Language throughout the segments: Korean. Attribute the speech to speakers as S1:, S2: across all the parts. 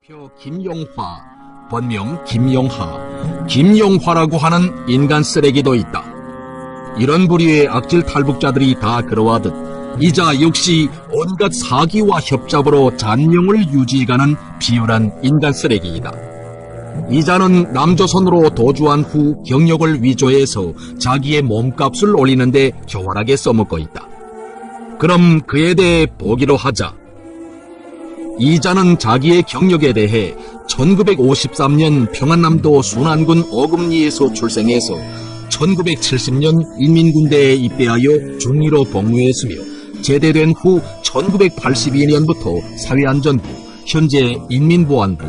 S1: 표 김용화, 본명 김용하, 김용화라고 하는 인간 쓰레기도 있다. 이런 부류의 악질 탈북자들이 다 그러하듯 이자 역시 온갖 사기와 협잡으로 잔명을 유지해가는 비열한 인간 쓰레기이다. 이자는 남조선으로 도주한 후 경력을 위조해서 자기의 몸값을 올리는데 교활하게 써먹고 있다. 그럼 그에 대해 보기로 하자. 이자는 자기의 경력에 대해 1953년 평안남도 순안군 어금니에서 출생해서 1970년 인민군대에 입대하여 중위로 복무했으며 제대된 후 1982년부터 사회안전부, 현재 인민보안부,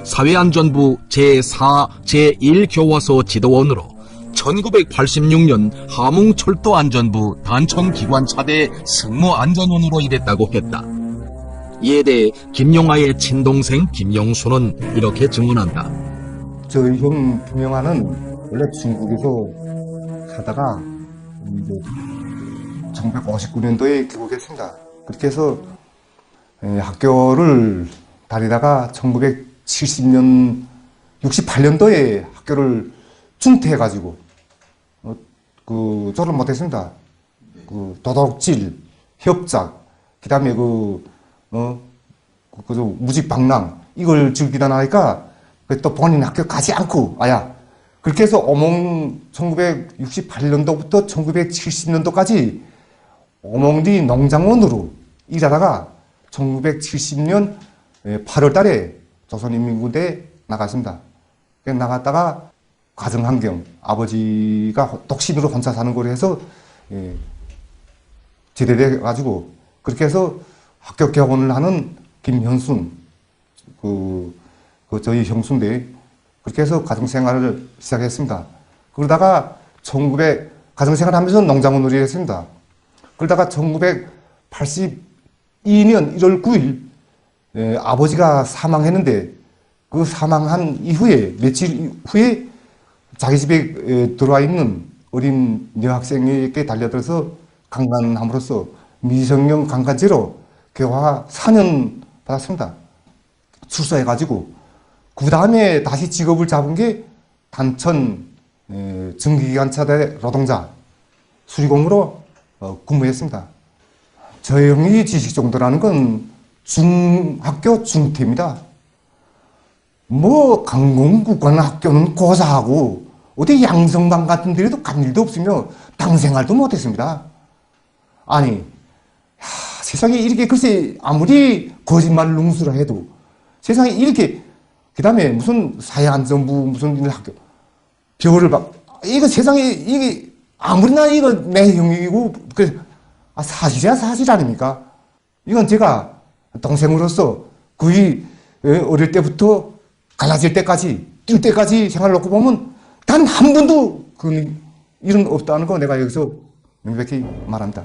S1: 사회안전부 제4, 제1교화소 지도원으로 1986년 함흥철도안전부 단촌기관차대 승무안전원으로 일했다고 했다. 이에 대해 김용하의 친동생 김용수는 이렇게 증언한다.
S2: 저희 형 김용하는 원래 중국에서 살다가 이제 1959년도에 귀국했습니다. 그렇게 해서 학교를 다니다가 1970년, 68년도에 학교를 중퇴해가지고 졸업 못했습니다. 도덕질, 협작, 그다음에 무직방랑 이걸 즐기다 나니까 또 본인 학교 가지 않고 그렇게 해서 1968년도부터 1970년도까지 오몽디 농장원으로 일하다가 1970년 8월 달에 조선인민군대에 나갔습니다. 나갔다가 가정환경, 아버지가 독신으로 혼자 사는 거로 해서 제대돼가지고 그렇게 해서 학교 개원을 하는 김현순, 저희 형수인데, 그렇게 해서 가정생활을 시작했습니다. 그러다가 가정생활 하면서 농장원으로 일했습니다. 그러다가 1982년 1월 9일, 아버지가 사망했는데, 그 사망한 이후에, 며칠 후에 자기 집에 들어와 있는 어린 여학생에게 달려들어서 강간함으로써 미성년 강간죄로 교화 4년 받았습니다. 출소해가지고 그 다음에 다시 직업을 잡은 게 단천 증기기관차대 노동자 수리공으로 근무했습니다. 저 형이 지식 정도라는 건 중학교 중퇴입니다. 강공국관학교는 고사하고 어디 양성방 같은 데도 간 일도 없으며 당생활도 못했습니다. 아니 세상에 이렇게 글쎄 아무리 거짓말 뭉수라 해도 세상에 이렇게 그 다음에 무슨 사회안전부 무슨 학교 별을 이거 세상에 이게 아무리나 이거 내 형이고 사실이야 사실 아닙니까? 이건 제가 동생으로서 거의 어릴 때부터 갈라질 때까지 뛸 때까지 생활을 놓고 보면 단 한 번도 그 일은 없다는 거 내가 여기서 명백히 말합니다.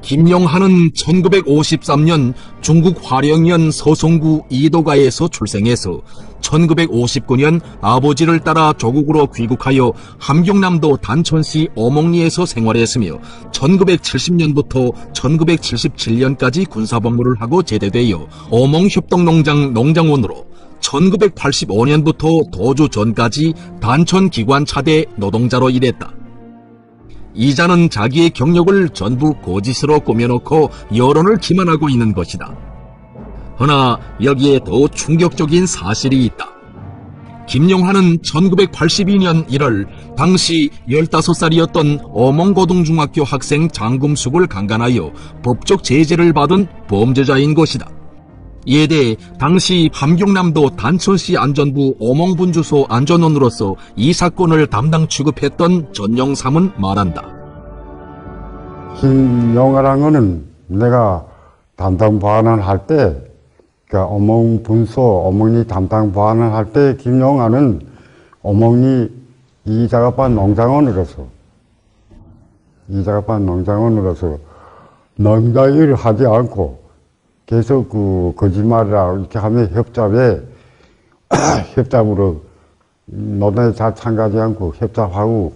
S1: 김용하는 1953년 중국 화령현 서송구 이도가에서 출생해서 1959년 아버지를 따라 조국으로 귀국하여 함경남도 단천시 어몽리에서 생활했으며 1970년부터 1977년까지 군사복무를 하고 제대되어 어몽협동농장 농장원으로 1985년부터 도주 전까지 단천기관차대 노동자로 일했다. 이자는 자기의 경력을 전부 거짓으로 꾸며놓고 여론을 기만하고 있는 것이다. 허나 여기에 더 충격적인 사실이 있다. 김용하는 1982년 1월 당시 15살이었던 어몽고등중학교 학생 장금숙을 강간하여 법적 제재를 받은 범죄자인 것이다. 이에 대해 당시 함경남도 단천시 안전부 어몽분주소 안전원으로서 이 사건을 담당 취급했던 전영삼은 말한다.
S3: 김용하라는 거는 내가 담당 보안을 할 때, 그러니까 어몽분소, 어몽리 담당 보안을 할 때 김용하는 어몽리 이자갑반 농장원으로서 농장 일을 하지 않고 계속 거짓말이라 이렇게 하면 협잡으로 노동에 잘 참가하지 않고 협잡하고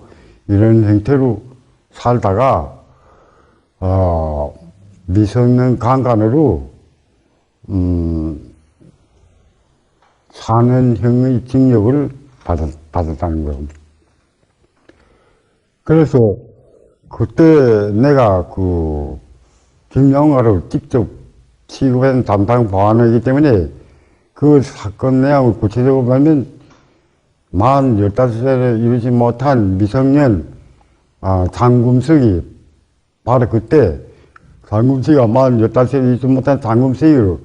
S3: 이런 형태로 살다가 미성년 강간으로 4년형의 징역을 받았다는 거예요. 그래서 그때 내가 김영하를 직접 취급한 담당 보안이기 때문에 그 사건 내용을 구체적으로 보면 만 15살에 이르지 못한 미성년 장금석이 바로 그때 장금석이가 만 15살에 이르지 못한 장금석이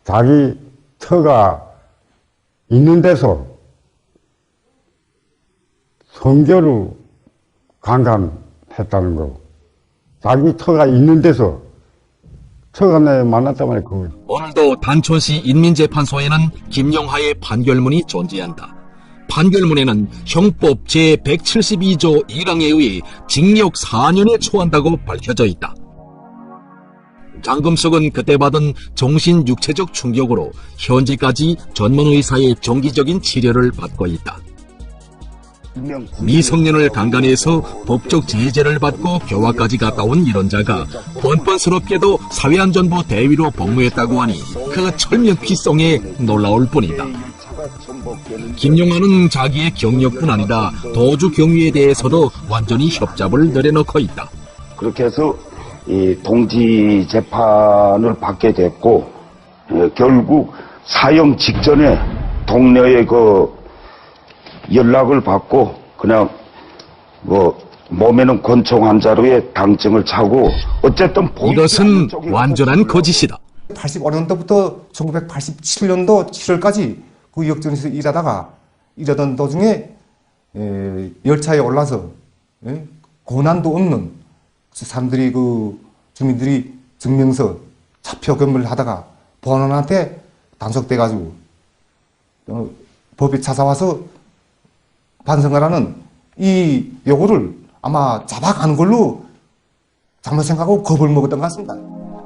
S3: 자기 처가 있는 데서 성교를 강간했다는 거. 자기 처가 있는 데서 처가 내 만났단 말이야.
S1: 오늘도 단촌시 인민재판소에는 김영하의 판결문이 존재한다. 판결문에는 형법 제172조 1항에 의해 징역 4년에 처한다고 밝혀져 있다. 장금석은 그때 받은 정신 육체적 충격으로 현재까지 전문의사의 정기적인 치료를 받고 있다. 미성년을 강간해서 법적 제재를 받고 교화까지 갔다 온 이런 자가 번번스럽게도 사회안전부 대위로 복무했다고 하니 그 철면피성에 놀라울 뿐이다. 김용하는 자기의 경력뿐 아니라 도주 경위에 대해서도 완전히 협잡을 내려놓고 있다.
S4: 그렇게 해서 이 동지 재판을 받게 됐고, 결국 사형 직전에 동료의 연락을 받고 그냥 몸에는 권총 한 자루에 당증을 차고 어쨌든
S1: 이것은 완전한 거짓이다.
S2: 85년도부터 1987년도 7월까지 그 역전에서 일하던 도중에 열차에 올라서 고난도 없는 사람들이 주민들이 증명서 차표 검문을 하다가 보안원한테 단속돼가지고 법에 찾아와서 반성하라는 이 요구를 아마 잡아가는 걸로 잘못 생각하고 겁을 먹었던 것 같습니다.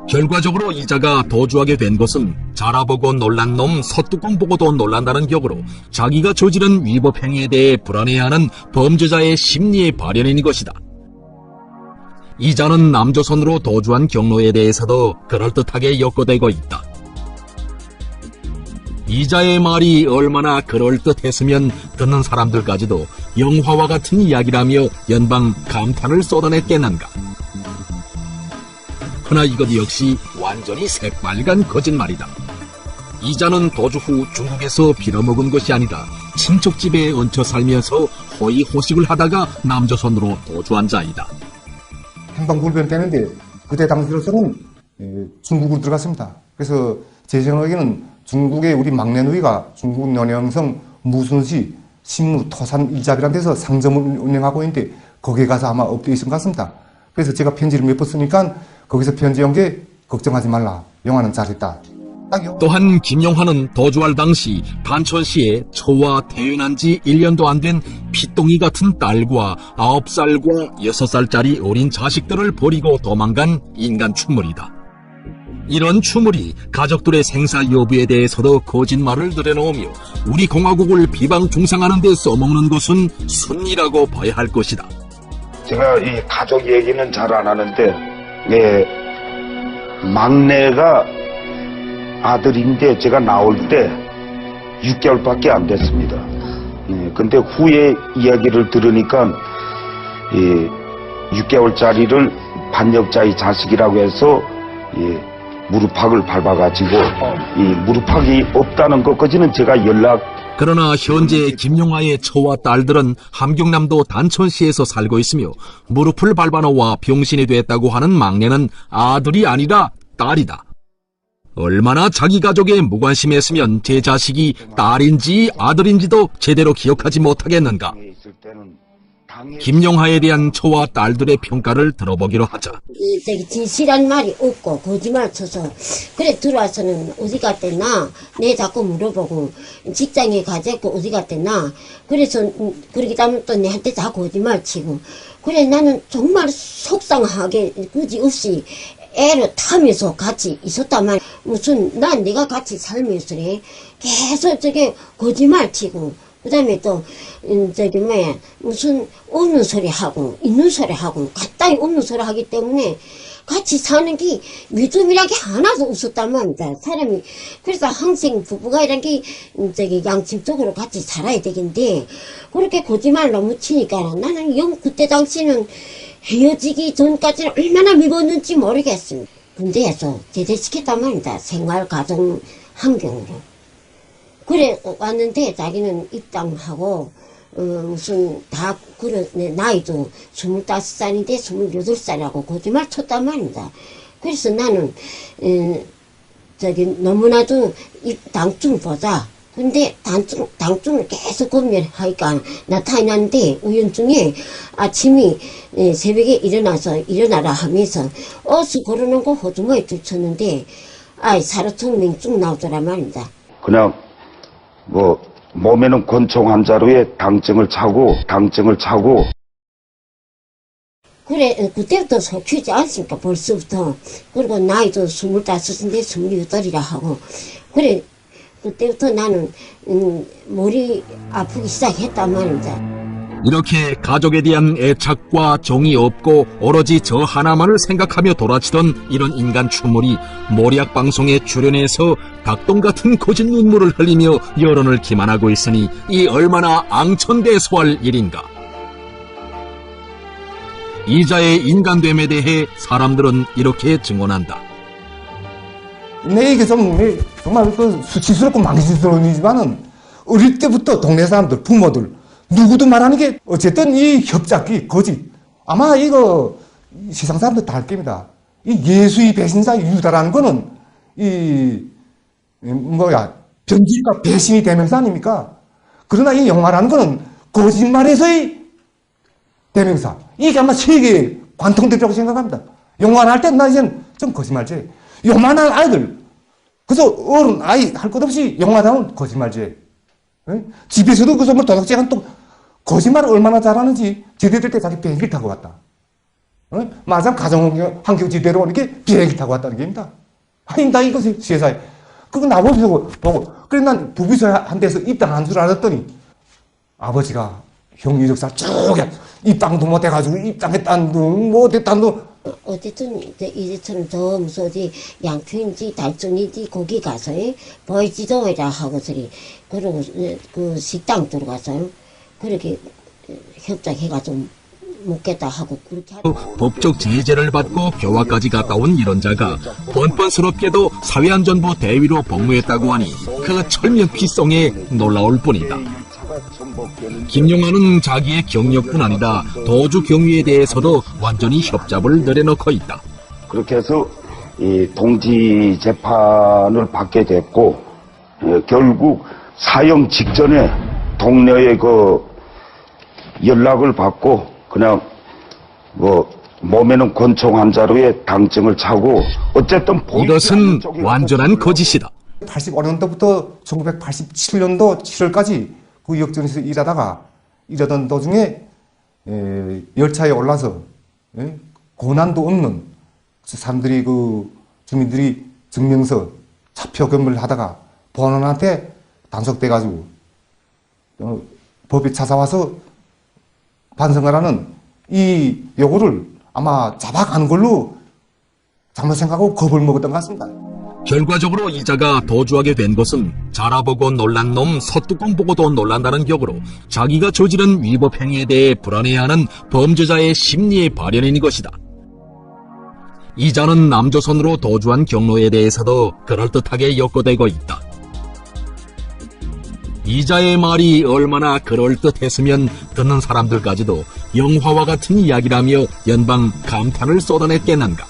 S1: 결과적으로 이자가 도주하게 된 것은 자라보고 놀란 놈 서뚜껑 보고도 놀란다는 격으로 자기가 저지른 위법 행위에 대해 불안해하는 범죄자의 심리의 발현인 것이다. 이자는 남조선으로 도주한 경로에 대해서도 그럴듯하게 엮어대고 있다. 이자의 말이 얼마나 그럴듯했으면 듣는 사람들까지도 영화와 같은 이야기라며 연방 감탄을 쏟아냈겠는가. 그러나 이것 역시 완전히 새빨간 거짓말이다. 이자는 도주 후 중국에서 빌어먹은 것이 아니라 친척집에 얹혀 살면서 호의호식을 하다가 남조선으로 도주한 자이다.
S2: 행방불변 되는데 그때 당시로서는 중국으로 들어갔습니다. 그래서 제 생각에는 중국의 우리 막내 누이가 중국 연영성 무순시 신무 토산 일잡이라는 데서 상점을 운영하고 있는데 거기에 가서 아마 업되어 있은 것 같습니다. 그래서 제가 편지를 몇 번 쓰니까 거기서 편지한 게 걱정하지 말라. 영화는 잘했다. 딱요.
S1: 또한 김용하는 도주할 당시 단천시에 처와 태어난 지 1년도 안 된 피똥이 같은 딸과 9살과 6살짜리 어린 자식들을 버리고 도망간 인간 추물이다. 이런 추물이 가족들의 생사 여부에 대해서도 거짓말을 늘어놓으며 우리 공화국을 비방 중상하는 데 써먹는 것은 순리라고 봐야 할 것이다.
S4: 제가 이 가족 얘기는 잘 안 하는데 막내가 아들인데 제가 나올 때 6개월밖에 안 됐습니다. 근데 후에 이야기를 들으니까 6개월짜리를 반역자의 자식이라고 해서 무릎팍을 밟아가지고 이 무릎팍이 없다는 것까지는 제가
S1: 그러나 현재 김용하의 처와 딸들은 함경남도 단천시에서 살고 있으며 무릎을 밟아놓아 병신이 됐다고 하는 막내는 아들이 아니라 딸이다. 얼마나 자기 가족에 무관심했으면 제 자식이 딸인지 아들인지도 제대로 기억하지 못하겠는가. 김용하에 대한 처와 딸들의 평가를 들어보기로 하자.
S5: 진실한 말이 없고 거짓말 쳐서 그래 들어와서는 어디 갔댔나 내 자꾸 물어보고 직장에 가자고 어디 갔댔나 그래서 그렇게 하면 또 내한테 다 거짓말 치고 그래 나는 정말 속상하게 그지없이 애를 타면서 같이 있었단 말이야. 무슨 난 내가 같이 살면서 계속 저게 거짓말 치고 그 다음에 또 무슨 없는 소리 하고 있는 소리 하고 가까이 없는 소리 하기 때문에 같이 사는 게 믿음이란 게 하나도 없었단 말입니다. 사람이. 그래서 항상 부부가 이런 게, 양심적으로 같이 살아야 되겠는데, 그렇게 거짓말 너무 치니까 나는 그때 당시는 헤어지기 전까지는 얼마나 미웠는지 모르겠습니다. 군대에서 제대시켰단 말입니다. 생활, 가정, 환경으로. 그래, 왔는데 자기는 입당하고, 무슨, 나이도 25살인데 28살이라고 거짓말 쳤단 말입니다. 그래서 나는, 너무나도 당증 보자. 근데 당증을 계속 검열하니까 나타났는데, 우연중에 아침에, 새벽에 일어나라 하면서, 어서 걸어놓은 거 호주머니에 들쳤는데, 사료통 맹증 나오더라 말입니다.
S4: 그냥 몸에는 권총 한 자루에 당증을 차고
S5: 그래, 그때부터 속히지 않습니까, 벌써부터. 그리고 나이도 25인데 28이라 하고. 그래, 그때부터 나는, 머리 아프기 시작했단 말입니다.
S1: 이렇게 가족에 대한 애착과 정이 없고 오로지 저 하나만을 생각하며 돌아치던 이런 인간 추물이 모리악 방송에 출연해서 닭똥 같은 거짓 눈물을 흘리며 여론을 기만하고 있으니 이 얼마나 앙천대소할 일인가. 이자의 인간됨에 대해 사람들은 이렇게 증언한다.
S2: 이게 정말 수치스럽고 망신스러운 일이지만은 어릴 때부터 동네 사람들, 부모들, 누구도 말하는 게 어쨌든 이 협잡기, 거짓. 아마 이거 세상 사람들 다 알 겁니다. 이 예수의 배신자 유다라는 거는 변질과 배신이 대명사 아닙니까? 그러나 이 영화라는 거는 거짓말에서의 대명사. 이게 아마 세계에 관통되리라고 생각합니다. 영화를 할 때 나 이제는 좀 거짓말지. 요만한 아이들. 그래서 어른, 아이 할 것 없이 영화다운 거짓말지. 집에서도 그 정말 도둑질한 또 거짓말을 얼마나 잘하는지 제대될 때 자기 비행기를 타고 왔다. 마지막 가정환경 지대로 오는 게 비행기 타고 왔다는 겁니다. 나 이거 세상에. 그거 나보고 보고. 그래 난 부비서 한 데서 입당한 줄 알았더니 아버지가 형 이력사 쭉 입당도 못 해가지고 입당했다는 둥, 못했다는 둥.
S5: 어쨌든 이제처럼 더 무서워지 양평인지 달성인지 거기 가서 보이지도 해라 하고서리 그러고 그 식당 들어가서요. 그렇게 협작해가지고 묻겠다 하고 그렇게
S1: 법적 제재를 받고 교화까지 갔다 온 이런 자가 뻔뻔스럽게도 사회안전부 대위로 복무했다고 하니 그 철면피성에 놀라울 뿐이다. 김용환은 자기의 경력뿐 아니라 도주 경위에 대해서도 완전히 협잡을 내려놓고 있다.
S4: 그렇게 해서 이 동지 재판을 받게 됐고 결국 사형 직전에 동료의 연락을 받고 그냥 몸에는 권총 한 자루에 당증을 차고 어쨌든
S1: 이것은 완전한 거짓이다.
S2: 85년도부터 1987년도 7월까지 그 역전에서 일하던 도중에 열차에 올라서 고난도 없는 사람들이 주민들이 증명서 차표 검을 하다가 보안원한테 단속돼가지고 법에 찾아와서 반성하라는 이 요구를 아마 잡아가는 걸로 잘못 생각하고 겁을 먹었던 것 같습니다.
S1: 결과적으로 이자가 도주하게 된 것은 자라보고 놀란 놈 서뚜껑 보고도 놀란다는 격으로 자기가 저지른 위법 행위에 대해 불안해하는 범죄자의 심리의 발현인 것이다. 이자는 남조선으로 도주한 경로에 대해서도 그럴듯하게 엮어대고 있다. 이자의 말이 얼마나 그럴듯했으면 듣는 사람들까지도 영화와 같은 이야기라며 연방 감탄을 쏟아냈겠는가.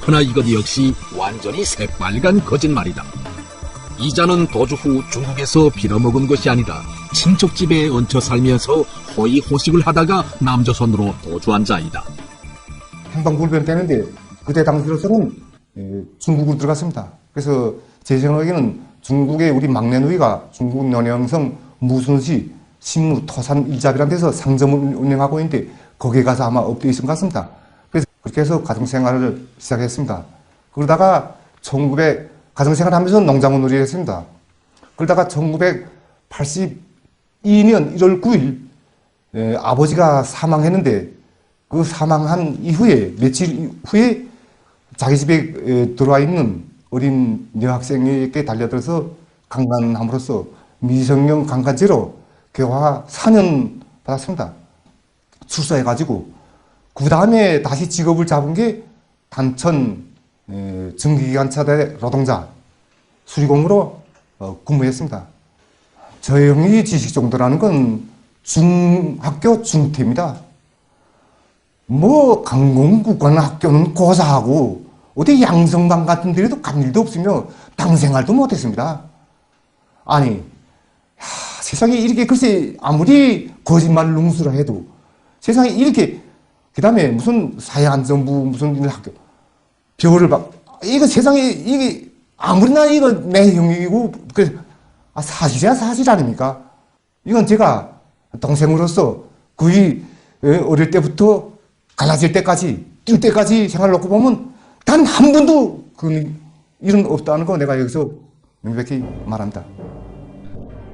S1: 그러나 이것 역시 완전히 새빨간 거짓말이다. 이자는 도주 후 중국에서 빌어먹은 것이 아니라 친척집에 얹혀 살면서 호의호식을 하다가 남조선으로 도주한 자이다.
S2: 행방불변 되는데 그때 당시로서는 중국으로 들어갔습니다. 그래서 제 생각에는 중국의 우리 막내 누이가 중국 연영성 무순시 신무 토산 일잡이라는 데서 상점을 운영하고 있는데 거기에 가서 아마 업되어 있은 것 같습니다. 그래서 그렇게 해서 가정생활을 시작했습니다. 그러다가 가정생활 하면서 농작물놀이를 했습니다. 그러다가 1982년 1월 9일 아버지가 사망했는데 그 사망한 이후에, 며칠 후에 자기 집에 들어와 있는 어린 여학생에게 달려들어서 강간함으로써 미성년 강간죄로 교화 4년 받았습니다. 출소해가지고 그 다음에 다시 직업을 잡은 게 단천 증기기관차대 노동자 수리공으로 근무했습니다. 저의 형이 지식 정도라는 건 중학교 중퇴입니다. 뭐 강공국관학교는 고사하고 어디 양성반 같은 데도 간 일도 없으며 당생활도 못했습니다. 아니 세상에 이렇게 글쎄 아무리 거짓말 룽수라 해도 세상에 이렇게 그 다음에 무슨 사회안전부 무슨 학교 별을 막 이거 세상에 이게 아무리나 이거 내 형이고 그 사실이야 사실 아닙니까? 이건 제가 동생으로서 거의 어릴 때부터 갈라질 때까지 뛸 때까지 생활을 놓고 보면 단 한 번도 그 일은 없다는 거 내가 여기서 명백히 말합니다.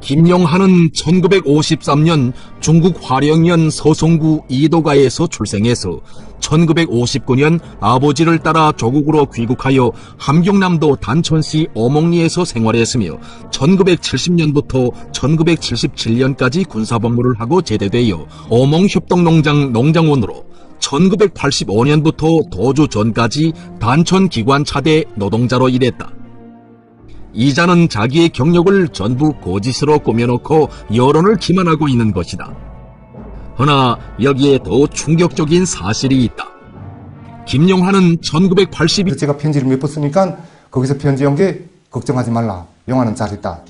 S1: 김영하는 1953년 중국 화령현 서송구 이도가에서 출생해서 1959년 아버지를 따라 조국으로 귀국하여 함경남도 단천시 어몽리에서 생활했으며 1970년부터 1977년까지 군사복무를 하고 제대되어 어몽협동농장 농장원으로 1985년부터 도주 전까지 단천기관차대 노동자로 일했다. 이자는 자기의 경력을 전부 거짓으로 꾸며놓고 여론을 기만하고 있는 것이다. 허나 여기에 더 충격적인 사실이 있다. 김영하는 1982년
S2: 제가 편지를 몇 번 쓰니까 거기서 편지한 게 걱정하지 말라. 영화는 잘했다.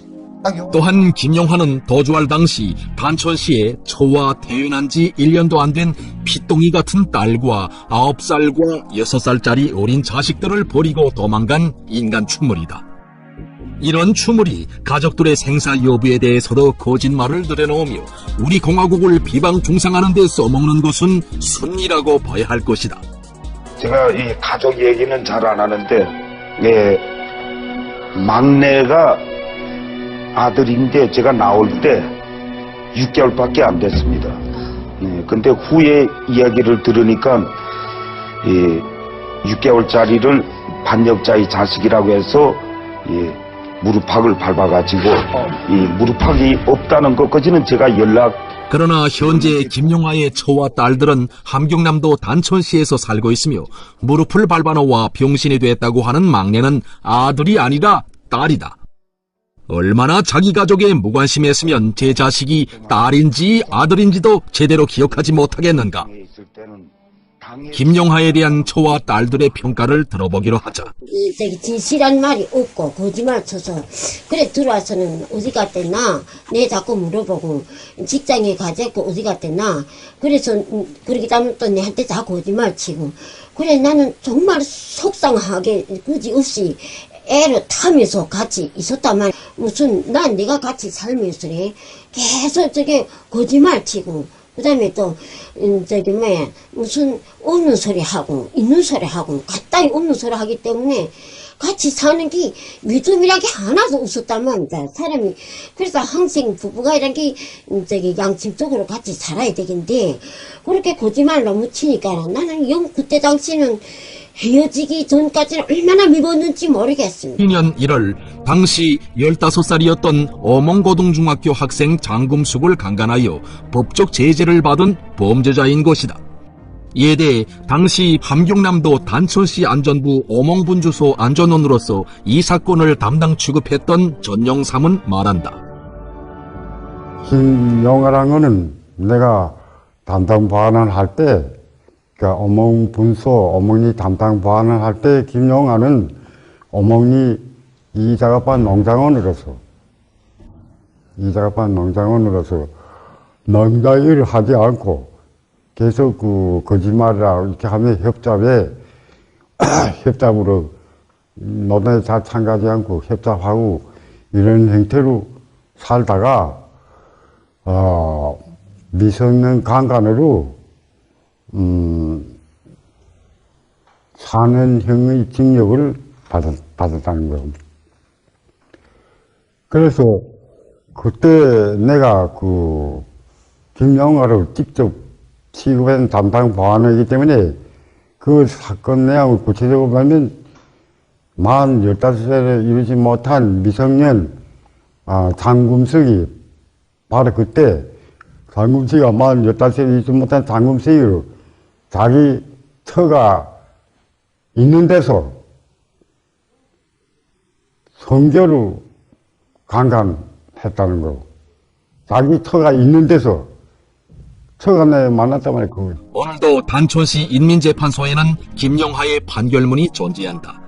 S1: 또한 김영하는 도주할 당시 단천시에 초와 태어난 지 1년도 안 된 피똥이 같은 딸과 9살과 6살짜리 어린 자식들을 버리고 도망간 인간 추물이다. 이런 추물이 가족들의 생사 여부에 대해서도 거짓말을 늘어놓으며 우리 공화국을 비방 중상하는 데 써먹는 것은 순리라고 봐야 할 것이다.
S4: 제가 이 가족 얘기는 잘 안 하는데, 막내가 아들인데 제가 나올 때 6개월밖에 안 됐습니다. 근데 후에 이야기를 들으니까 6개월짜리를 반역자의 자식이라고 해서 무릎팍을 밟아가지고 이 무릎팍이 없다는 것까지는 제가
S1: 그러나 현재 김용하의 처와 딸들은 함경남도 단천시에서 살고 있으며 무릎을 밟아놓아 병신이 됐다고 하는 막내는 아들이 아니라 딸이다. 얼마나 자기 가족에 무관심했으면 제 자식이 딸인지 아들인지도 제대로 기억하지 못하겠는가. 김영하에 대한 처와 딸들의 평가를 들어보기로 하자.
S5: 진실한 말이 없고 거짓말 쳐서 그래 들어와서는 어디 갔댔나 내 자꾸 물어보고 직장에 가졌고 어디 갔댔나 그래서 그러기 때문에 또 내한테 다 거짓말 치고 그래 나는 정말 속상하게 그지없이 애를 타면서 같이 있었단 말이야. 무슨 난 내가 같이 살면서 계속 저게 거짓말 치고 그 다음에 또 저기 뭐야 무슨 없는 소리 하고 있는 소리 하고 가까이 없는 소리 하기 때문에 같이 사는 게 믿음이란 게 하나도 없었단 말이다. 사람이 그래서 항상 부부가 이런 게 저기 양심적으로 같이 살아야 되겠는데 그렇게 거짓말 너무 치니까 나는 그때 당시는 헤어지기 전까지는 얼마나 미웠는지 모르겠습니다.
S1: 2년 1월 당시 15살이었던 어몽고등중학교 학생 장금숙을 강간하여 법적 제재를 받은 범죄자인 것이다. 이에 대해 당시 함경남도 단천시 안전부 어몽분주소 안전원으로서 이 사건을 담당 취급했던 전영삼은 말한다.
S3: 김영하라는 거는 내가 담당 보안을 할 때 그러니까 어몽분소 어몽리 담당 보안을 할 때 김영하는 어몽리 이자갑반 농장원으로서 농장 일을 하지 않고 계속 그 거짓말이라 이렇게 하면 협잡으로 노동에 잘 참가하지 않고 협잡하고 이런 형태로 살다가 미성년 강간으로 4년형의 징역을 받았다는 거예요. 그래서 그때 내가 그 김영하를 직접 취급한 담당 보안이기 때문에 그 사건 내용을 구체적으로 보면 만 15살에 이르지 못한 미성년 장금석이 바로 그때 장금석이가 만 15살에 이르지 못한 장금석이 자기 처가 있는 데서 성교를 강간했다는 거. 자기 처가 있는 데서 처가 내 만났단 말이야.
S1: 오늘도 단촌시 인민재판소에는 김영하의 판결문이 존재한다.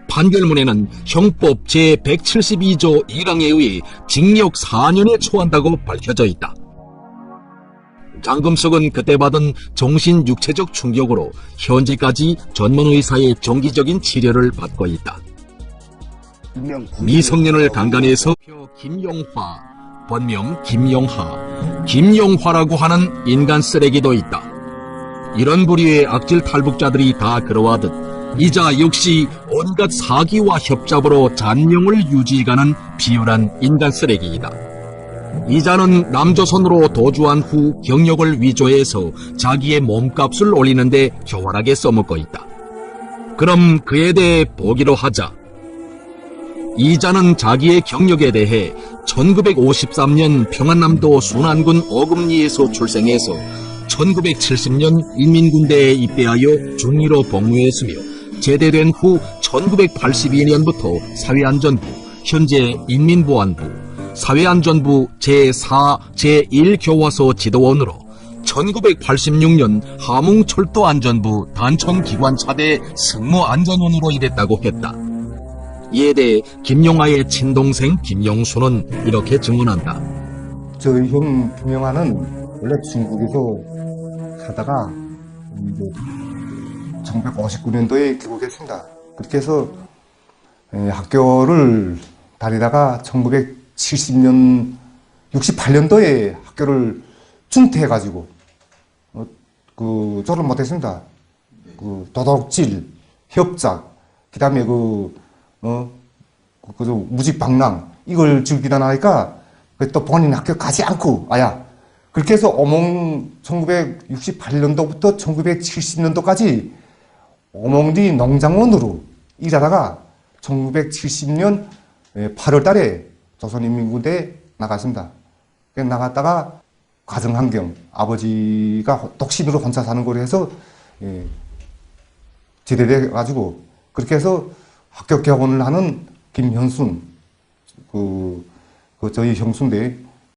S1: 판결문에는 형법 제172조 1항에 의해 징역 4년에 처한다고 밝혀져 있다. 장금석은 그때 받은 정신 육체적 충격으로 현재까지 전문의사의 정기적인 치료를 받고 있다. 미성년을 강간해서 김용화, 본명 김용하, 김용화라고 하는 인간 쓰레기도 있다. 이런 부류의 악질 탈북자들이 다 그러하듯 이자 역시 온갖 사기와 협잡으로 잔명을 유지해가는 비열한 인간 쓰레기이다. 이자는 남조선으로 도주한 후 경력을 위조해서 자기의 몸값을 올리는데 교활하게 써먹고 있다. 그럼 그에 대해 보기로 하자. 이자는 자기의 경력에 대해 1953년 평안남도 순안군 어금니에서 출생해서 1970년 인민군대에 입대하여 중위로 복무했으며 제대된 후 1982년부터 사회안전부, 현재 인민보안부, 사회안전부 제4, 제1교화소 지도원으로 1986년 함흥철도안전부 단촌기관차대 승무안전원으로 일했다고 했다. 이에 대해 김용하의 친동생 김용수는 이렇게 증언한다.
S2: 저희 형 김영하는 원래 중국에서 살다가 1959년도에 귀국했습니다. 그렇게 해서 학교를 다니다가 1970년, 68년도에 학교를 중퇴해가지고 졸업 못했습니다. 도둑질, 협작, 그다음에 무직 방랑 이걸 즐기다 나니까 또 본인 학교 가지 않고 그렇게 해서 1968년도부터 1970년도까지 어몽디 농장원으로 일하다가 1970년 8월 달에 조선인민군대에 나갔습니다. 나갔다가 가정환경, 아버지가 독신으로 혼자 사는 거로 해서 제대돼가지고 그렇게 해서 학교 개원을 하는 김현순, 저희 형수인데